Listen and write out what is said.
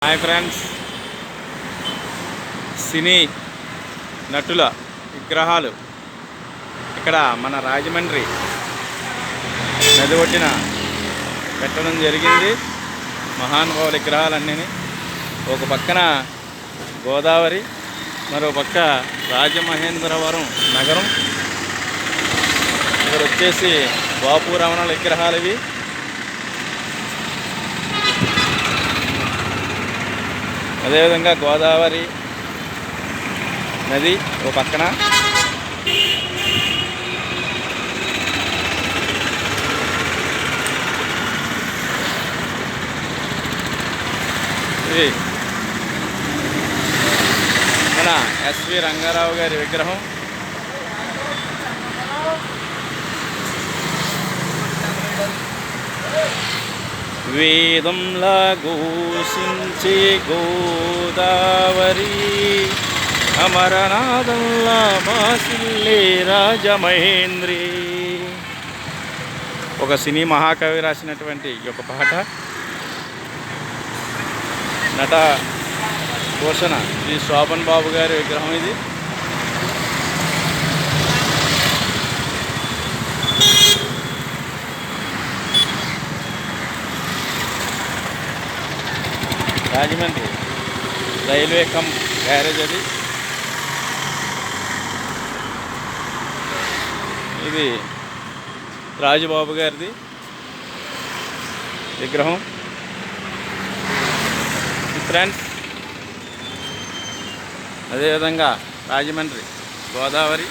Hi friends, సినీ నటుల విగ్రహాలు ఇక్కడ మన రాజమండ్రి నది ఒడ్డున పెట్టడం జరిగింది. మహానుభావుల విగ్రహాలన్నీ ఒక పక్కన గోదావరి, మరో పక్క రాజమహేంద్రవరం నగరం. ఇక్కడ వచ్చేసి బాపు రమణుల విగ్రహాలు ఇవి. అదేవిధంగా గోదావరి నది ఓ పక్కన, ఇది మన ఎస్వి రంగారావు గారి విగ్రహం. వేదంలా ఘోషించే గోదావరి, అమరనాథంలా బాసిల్లే రాజమహేంద్రి. ఒక సినీ మహాకవి రాసినటువంటి ఈ యొక్క పాట. నట భూషణ శ్రీ శోభన్ బాబు గారి విగ్రహం ఇది. రాజమండ్రి రైల్వే కమ్ గ్యారేజ్ అది. ఇది రాజుబాబు గారిది విగ్రహం. ఫ్రెండ్స్, అదేవిధంగా రాజమండ్రి గోదావరి